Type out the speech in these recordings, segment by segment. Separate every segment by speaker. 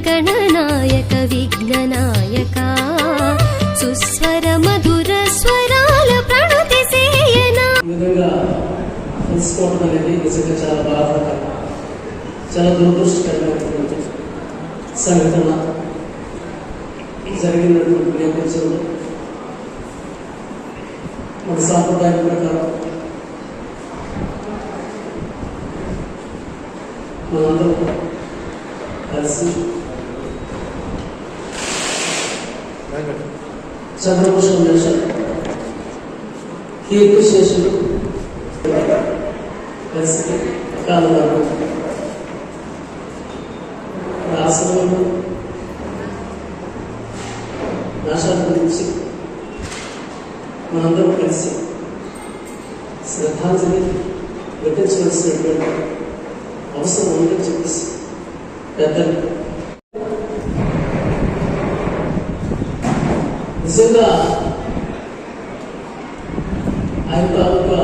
Speaker 1: గణనాయక విఘ్ననాయక సుస్వర మధుర స్వరాల ప్రణతి సేయనా.
Speaker 2: ఈ విధంగా తెలుసుకోవడం అనేది నిజంగా చాలా బాధాకరం, చాలా దురదృష్టకరమైనటువంటి సంఘటన. జరిగినటువంటి నేపథ్యంలో మన సాంప్రదాయం ప్రకారం మనందరం కలిసి చంద్రభూషణ నేషన్ కీర్తిశేషులు కలిసి కాలంలో ఆశ్రమంలో నాశాల గురించి మనందరం కలిసి శ్రద్ధాంజలి ఘటించవలసినటువంటి అవసరం ఉందని చెప్పేసి పెద్దలు నిజంగా ఆయన తాలూకా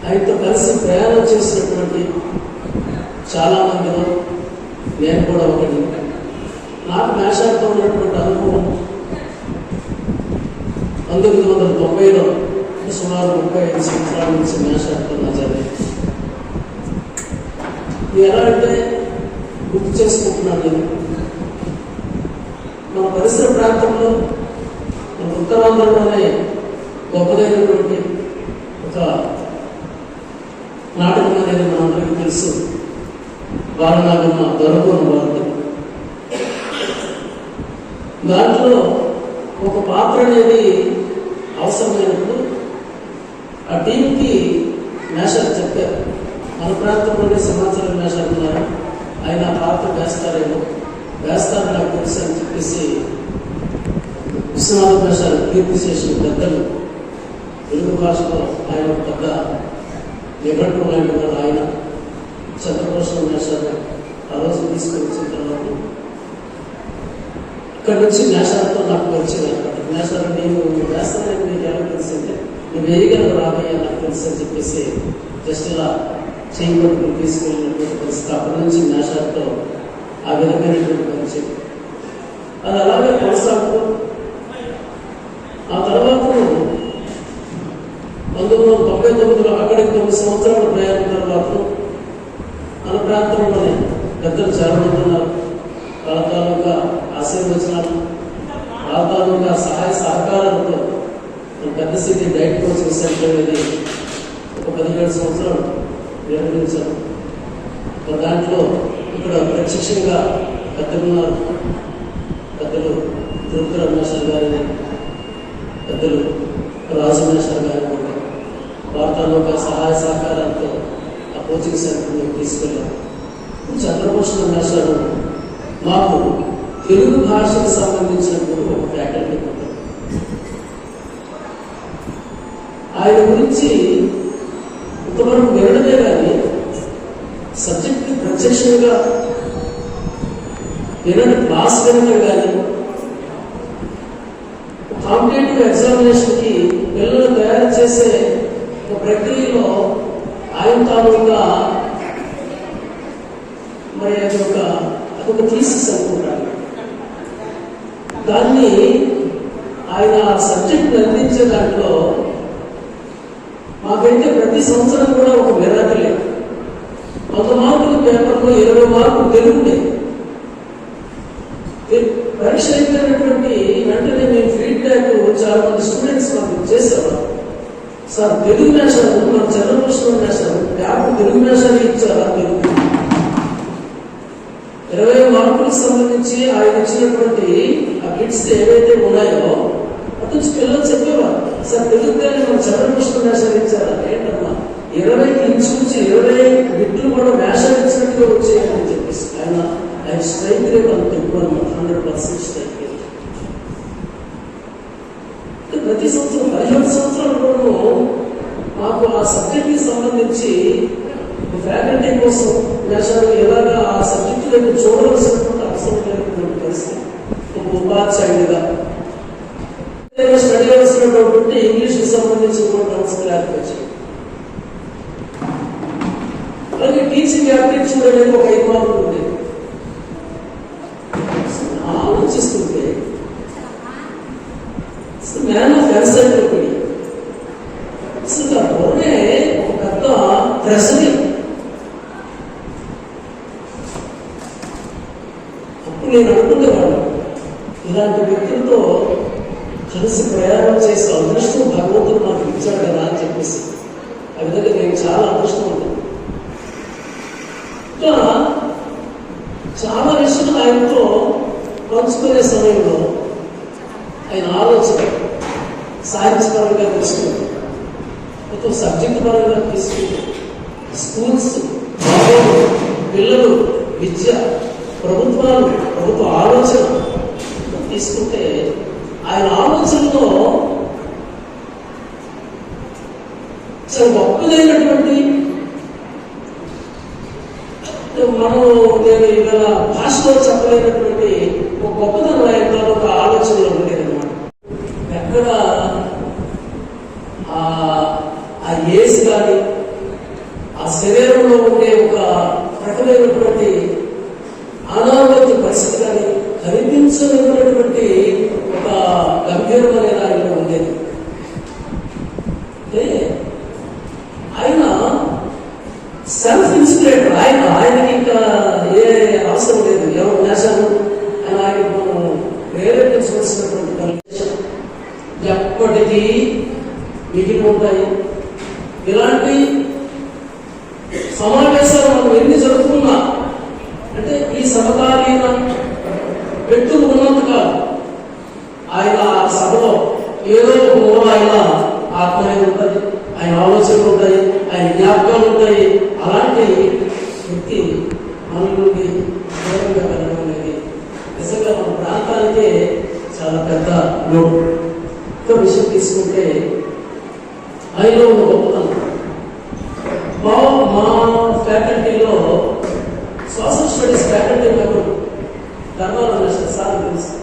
Speaker 2: ఆయనతో కలిసి ప్రయాణం చేసినటువంటి చాలా మందిలో నేను కూడా ఒకటి. నాకు మేషాలతో ఉన్నటువంటి అనుభవం 1990లో సుమారు 35 సంవత్సరాల నుంచి మేషాలతో నా జరిగింది. ఎలా అంటే గుర్తు చేసుకుంటున్నాను నేను, మన పరిసర ప్రాంతంలో మన ఉత్తరాంధ్రలోనే గొప్పదైనటువంటి ఒక నాటకం అనేది మనందరికీ తెలుసు, బాలనాగమ్మ దొరకూరు వార్త. దాంట్లో ఒక పాత్ర అనేది అవసరమైనప్పుడు ఆ టీంకి మేషాలు చెప్పారు. మన ప్రాంతంలోనే సమాచారం మేషాలు ఉన్నారు, ఆయన ఆ పాత్ర వేస్తారని నాకు తెలుసు అని చెప్పేసి విశ్వనాథ మేషాలు కీర్తిశేషులు పెద్దలు తెలుగు భాషలో ఆయన ఒక పెద్ద నిఘంటు లాంటి వారు. ఆయన చంద్రభూషణ మేషాలు ఆ రోజు తీసుకొని వచ్చిన తర్వాత ఇక్కడి నుంచి మేషాలతో నాకు పరిచయం అనమాట. మేషాలు నేను వేస్తానని మీకు ఎలా తెలిసిందే, నువ్వు వేయగలవు రాబోయే నాకు తెలుసు అని చెప్పేసి జస్ట్ ఇలా చేయబడుకు తీసుకెళ్ళినటువంటి పరిస్థితి. అప్పటి నుంచి మేషాలతో ఆ విధమైనటువంటి పరిచయం అది అలాగే కొనసాగుతూ ఆ తర్వాత 1999లో అక్కడికి 9 సంవత్సరాల ప్రయాణం తర్వాత మన ప్రాంతంలోనే పెద్దలు చాలా మంది ఉన్నారు. వాళ్ళ తాలూకా ఆశీర్వచనాలు, వాళ్ళ తాలూకా సహాయ సహకారాలతో పెద్ద సిటీ డైట్ కోచింగ్ సెంటర్ అనేది ఒక 17 సంవత్సరాలు నిర్వహించారు. దాంట్లో ఇక్కడ ప్రత్యక్షంగా పెద్దలున్నారు. పెద్దలు తిరుపతి రమేశ్వర్ గారిని, పెద్దలు రాజమేశ్వర్ గారిని వార్తల్లోక సహాయ సహకారాలతో ఆ కోచింగ్ సెంటర్ని తీసుకెళ్ళారు. చంద్రభూషణ మేషాలు మాకు తెలుగు భాషకు సంబంధించినప్పుడు ఒక ఫ్యాకల్టీ ఉంటారు. ఆయన గురించి ఇంతవరకు వినడమే కానీ సబ్జెక్ట్ని ప్రత్యక్షంగా క్లాస్ వినడం కానీ కాంపిటేటివ్ ఎగ్జామినేషన్కి పిల్లలు తయారు చేసే ఒక ప్రక్రియలో ఆయన తాలూకా మరి అదొక థీసిస్ అనుకుంటారు. దాన్ని ఆయన సబ్జెక్ట్ అందించే దాంట్లో మాకైతే ప్రతి సంవత్సరం కూడా ఒక విరాటలే. 100 మార్కుల పేపర్లో 20 మార్కులు తెలుగుండే. పరీక్ష అయిపోయినటువంటి వెంటనే మేము ఫీడ్బ్యాక్ చాలా మంది స్టూడెంట్స్ మాకు చేసేవారు. సార్ తెలుగు మేషాలు మన చంద్రభూషణ మేషాలు పేపర్ తెలుగు మేషాలు ఇచ్చారా? తెలుగు 20 మార్కులకు సంబంధించి ఆయన ఇచ్చినటువంటి ఆ బిట్స్ ఏవైతే ఉన్నాయో అటు నుంచి పిల్లలు చెప్పేవారు, సార్ తెలుగులోనే మన చంద్రభూషణ మేషాలు ఇచ్చారా? ఏంటమ్మా 20కి ఇంచుమించి 20 బిట్లు కూడా మేషాలు ఇచ్చినట్టుగా వచ్చేయని చెప్పేసి ఆయన స్ట్రైక్ రేట్ అంత ఎక్కువ అనమాట. 100% స్ట్రైక్ రేట్. ప్రతి సంవత్సరం 15 సంవత్సరాలు మాకు ఆ సబ్జెక్ట్కి సంబంధించి ఫ్యాకల్టీ కోసం మేషాలు ఎలాగా ఆ సబ్జెక్టు దగ్గర చూడవలసినటువంటి అవసరం లేనటువంటి పరిస్థితి. ఒక ఉపాధ్యాయుడిగా స్టడీ అవలసినటువంటి ఇంగ్లీష్కి సంబంధించినటువంటి అవసరం లేకపోవచ్చు. టీచింగ్ యాప్టిట్యూడ్ అనేది ఒక 5 మార్కులు ఉంది. ఆలోచిస్తుంటే మ్యాన్ ఆఫ్ ఎన్సైక్లోపీడియా అసలు ఆ బోర్డే ఒక పెద్ద ట్రెజరీ. అప్పుడు నేను అనుకునేవాడు, ఇలాంటి వ్యక్తులతో కలిసి ప్రయాణం చేసే అదృష్టం భగవంతుడు నాకు ఇచ్చాడు కదా అని చెప్పేసి. ఆ విధంగా నేను చాలా అదృష్టం ఉంటుంది. ఇంకా చాలా విషయాలు ఆయనతో పంచుకునే సమయంలో ఆయన ఆలోచన సైన్స్ పరంగా తీసుకుంది, మొత్తం సబ్జెక్ట్ పరంగా తీసుకుంది, స్కూల్స్, పిల్లలు, విద్య, ప్రభుత్వాలు, ప్రభుత్వ ఆలోచన తీసుకుంటే ఆయన ఆలోచనలో చాలా గొప్పదైనటువంటి నేను ఇవాళ భాషలో చెప్పలేనటువంటి ఒక గొప్పదనం ఆయన ఒక ఆలోచనలో ఉండేదన్నమాట. ఎక్కడ ఆ ఏజ్ కానీ ఆ శరీరంలో ఉండే ఒక రకమైనటువంటి అనారోగ్య పరిస్థితి కానీ కనిపించలేనటువంటి ఒక గంభీరం అనేది ఆయనలో ఉండేది. అంటే ఆయన సెల్ఫ్ ఇన్స్పిరేటర్. ఆయనకి ఇంకా ఏ అవసరం లేదు, ఎవరు నేషాలు అని ఆయన మనం ప్రేరేపించవలసినటువంటి కండిషన్ ఎప్పటికీ మిగిలి ఉంటాయి. ఇలాంటి సమావేశాలు మనం ఎన్ని జరుపుకున్నా అంటే ఈ సమకాలీన వ్యక్తులు ఉన్నంత కాదు ఆయన ఆ సభలో ఏదో ఒక మూల ఆయన ఆత్మ అనేది ఉంటుంది, ఆయన ఆలోచనలు ఉంటాయి, ఆయన జ్ఞాపకాలు ఉంటాయి. అలాంటి వ్యక్తి మన నుండి దూరంగా వెళ్ళడం అనేది నిజంగా మన ప్రాంతానికే చాలా పెద్ద లోటు. ఒక విషయం తీసుకుంటే ఆయనలో ఉన్న గొప్పతనం. మా ఫ్యాకల్టీలో social studies faculty member Dharmarao sir తెలుసు.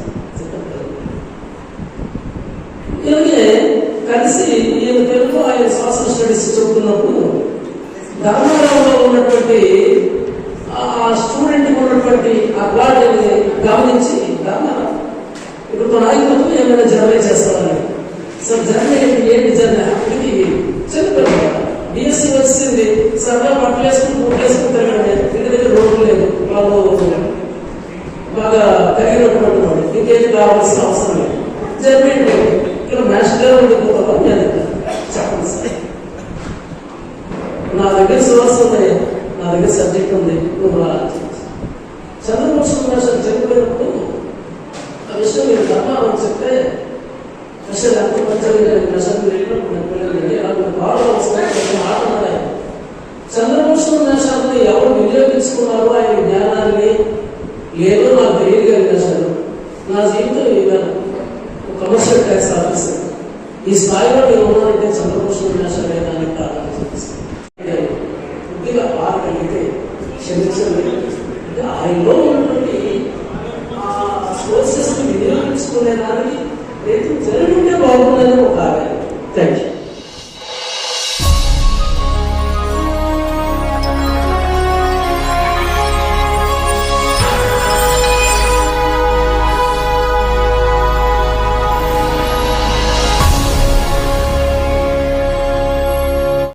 Speaker 2: ఇలాగే కలిసి ఈయన తెలుగు ఆయన సోషల్ స్టడీస్ చెబుతున్నప్పుడు ధర్మారావులో ఉన్నటువంటి ఆ స్టూడెంట్ ఉన్నటువంటి ఆ క్వాలిటీని గమనించి ధర్మారావు ఇప్పుడు నాయకులతో ఏమైనా జర్నీ చేస్తామని. సార్ జర్నీ ఏంటి జర్నీ అప్పటికి చిన్నపిల్లలు బిఎస్సీ వచ్చింది, సరదా బట్టలు వేసుకుని బుక్ వేసుకుని తిరగండి, ఇంటి దగ్గర రోడ్డు లేదు, వాళ్ళు బాగా పెరిగినటువంటి వాడు, ఇంకేది కావాల్సిన అవసరం లేదు. జర్నీ ఇక్కడ మాస్టర్ ఉండిపోతామని నేను చెప్పండి సార్, నా దగ్గర సోర్స్ ఉన్నాయి, నా దగ్గర సబ్జెక్ట్ ఉంది, నువ్వు చంద్రమోహన్ మాస్టర్ చనిపోయినప్పుడు ఆ విషయం మీరు ధర్మారావు చెప్తే అసలు ఎంత మంచిగా నష్టం వెళ్ళినప్పుడు మాట్లాడాలి. చంద్రమోహన్ నేషాన్ని ఎవరు వినియోగించుకున్నారో ఆయన జ్ఞానాన్ని ఏదో నాకు తెలియగలిగినారు. నా జీవితం ఇవాళ కమర్షియల్ ట్యాక్స్ ఆఫీసర్ ఈ స్థాయిలో నేను ఉన్నానంటే చంద్రమోహన్ నేష